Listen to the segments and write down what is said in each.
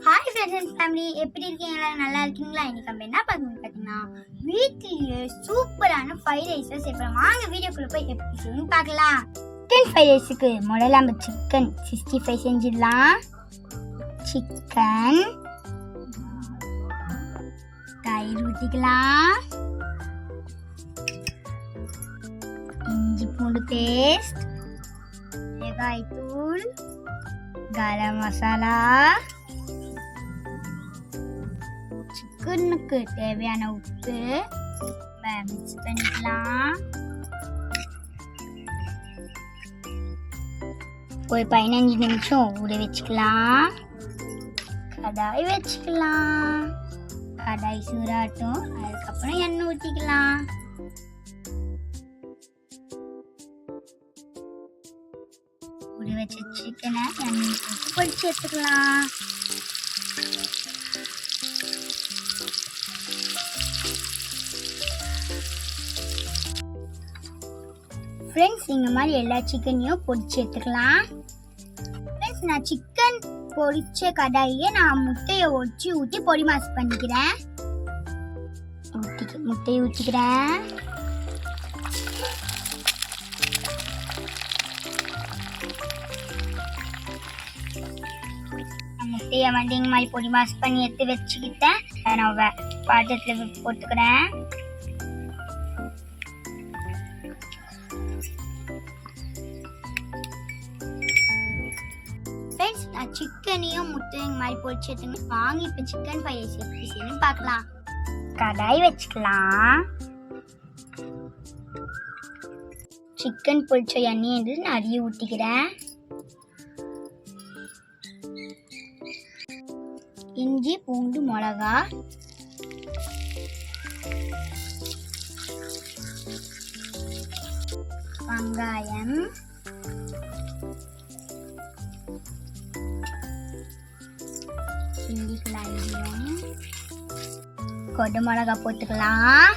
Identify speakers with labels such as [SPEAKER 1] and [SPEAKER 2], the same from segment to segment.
[SPEAKER 1] Hi friends and family, எப்படி இருக்கீங்க? எல்லாரும் நல்லா இருக்கீங்களா? இன்னைக்கு நம்ம என்ன பார்க்கணும் பார்த்தீங்கன்னா, வீட்லயே சூப்பரான ஃப்ரைட் ரைஸை செய்யலாம். வாங்க வீடியோக்குள்ள போய் எப்படி செய்யணும்னு பார்க்கலாம். சிக்கன் ஃப்ரைட் ரைஸுக்கு முதல்ல நம்ம சிக்கன் 65 செஞ்சிடலாம். சிக்கன் தயிர் ஊற்றிக்கலாம், இஞ்சி பூண்டு பேஸ்ட், மிளகாய் தூள், கரம் மசாலா, சிக்கனுக்கு தேவையான உப்பு மிக்ஸ் பண்ணிக்கலாம். ஒரு 15 நிமிஷம் ஊற வச்சுக்கலாம். கடாய் வச்சுக்கலாம். கடாய் சூடாட்டும். அதுக்கப்புறம் எண்ணெய் ஊற்றிக்கலாம். ஊற வச்ச சிக்கனை எண்ணெய் போட்டு பொரிச்சு எடுத்துக்கலாம். ஃப்ரெண்ட்ஸ், இந்த மாதிரி எல்லா சிக்கனையும் பொரிச்சு எடுத்துக்கலாம். ஃப்ரெண்ட்ஸ், நான் சிக்கன் பொரிச்ச கடாயிலே நான் முட்டையை ஒடிச்சு ஊற்றி பொடி மாஸ் பண்ணிக்கிறேன். முட்டையை ஊற்றிக்கிறேன். முட்டையை வந்து இந்த மாதிரி பொடி மாஸ் பண்ணி எடுத்து வச்சுக்கிட்டேன். நான் பாத்திரத்தில் போட்டுக்கிறேன். நான் சிக்கனையும் முட்டையும் இந்த மாதிரி பொரிச்சு எடுத்துங்க. வாங்கி இப்போ சிக்கன் ஃப்ரைட் ரைஸ் எப்படி செய்யணும்னு பார்க்கலாம். கடாய் வச்சுக்கலாம். சிக்கன் பொரிச்ச எண்ணெய் என்று நிறைய ஊற்றிக்கிறேன். இஞ்சி பூண்டு மிளகா, வெங்காயம், கொடு மிளகா போட்டுக்கலாம்.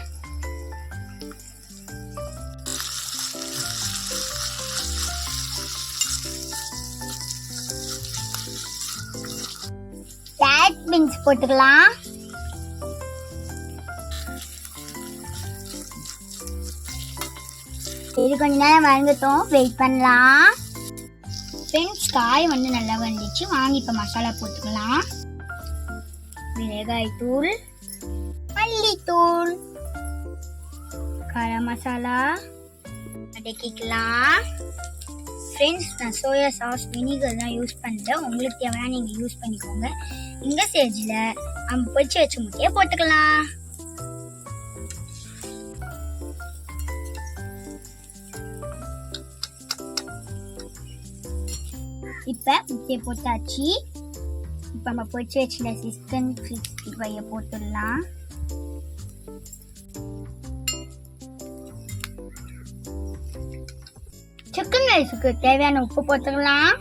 [SPEAKER 1] கேரட் பீன்ஸ் போட்டுக்கலாம். இது கொஞ்ச நேரம் வதங்கட்டும், வெயிட் பண்ணலாம். ஃப்ரெண்ட்ஸ், காய் வந்து நல்லா வந்துச்சு. வாங்கி இப்போ மசாலா போட்டுக்கலாம். மிளகாய் தூள், மல்லித்தூள், கரம் மசாலா வதக்கிக்கலாம். ஃப்ரெண்ட்ஸ், நான் சோயா சாஸ் வினிகர் தான் யூஸ் பண்ணுறேன். உங்களுக்கு தேவையான நீங்கள் யூஸ் பண்ணிக்கோங்க. இந்த ஸ்டேஜில் நம்ம பொரிச்சு வச்ச முட்டையை போட்டுக்கலாம். இப்போ முட்டையை போட்டாச்சு. இப்போ நம்ம பொரிச்சு வச்சுல சிக்கன் 65 போட்டுடலாம். சிக்கன் ரைஸுக்கு தேவையான உப்பு போட்டுக்கலாம்.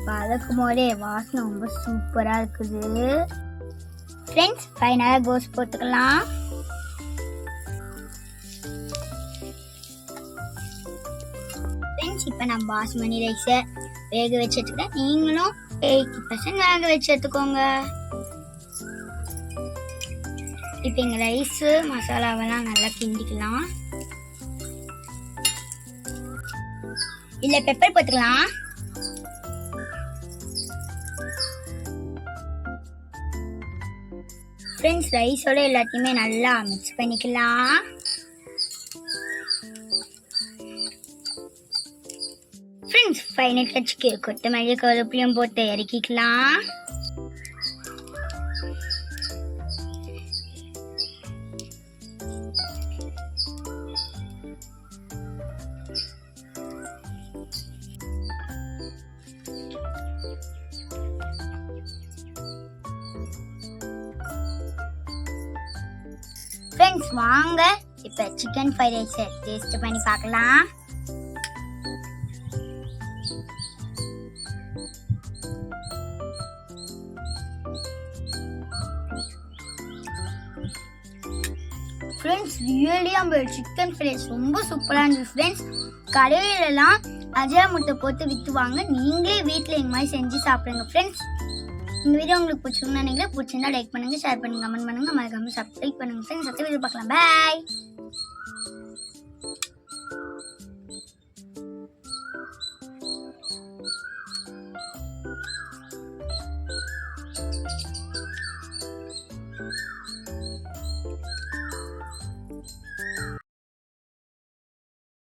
[SPEAKER 1] வதக்கும் போதே வாசனை ரொம்ப சூப்பரா இருக்குது. ஃப்ரெண்ட்ஸ், ஃபைனலா கோஸ் போட்டுக்கலாம். ஃப்ரெண்ட்ஸ், இப்போ நான் பாஸ்மதி ரைஸை வேக வச்சுட்டுக்கேன். நீங்களும் 80% வேக வச்சு எடுத்துக்கோங்க. இப்போ இந்த ரைஸு மசாலாவெல்லாம் நல்லா கிண்டிக்கலாம். இல்லை பெப்பர் போட்டுக்கலாம். ஃப்ரெண்ட்ஸ், ரைஸோட எல்லாத்தையுமே நல்லா மிக்ஸ் பண்ணிக்கலாம். ஃப்ரெண்ட்ஸ், ஃபைனல் டச்சுக்கு கொத்தமல்லி கருவேப்பிலையும் போட்டு இறக்கிக்கலாம். ஃப்ரெண்ட்ஸ், வாங்க இப்போ சிக்கன் ஃப்ரைட் ரைஸை டேஸ்ட் பண்ணி பார்க்கலாம். ஃப்ரெண்ட்ஸ், ரியலி நம்ம சிக்கன் ஃப்ரைட் ரைஸ் ரொம்ப சூப்பராக இருந்துச்சு. ஃப்ரெண்ட்ஸ், கடையிலலாம் அஜா முட்டை போட்டு விற்றுவாங்க. நீங்களே வீட்டில் இந்த மாதிரி செஞ்சு சாப்பிடுங்க ஃப்ரெண்ட்ஸ். இந்த வீடியோ உங்களுக்கு பிடிச்சிருந்தா நினைக்கிறேன். பிடிச்சிருந்தா லைக் பண்ணுங்க, ஷேர் பண்ணுங்க, கமெண்ட் பண்ணுங்க, மறக்காம சப்ஸ்கிரைப் பண்ணுங்க ஃப்ரெண்ட்ஸ். அடுத்த வீடியோ பார்க்கலாம். பாய்.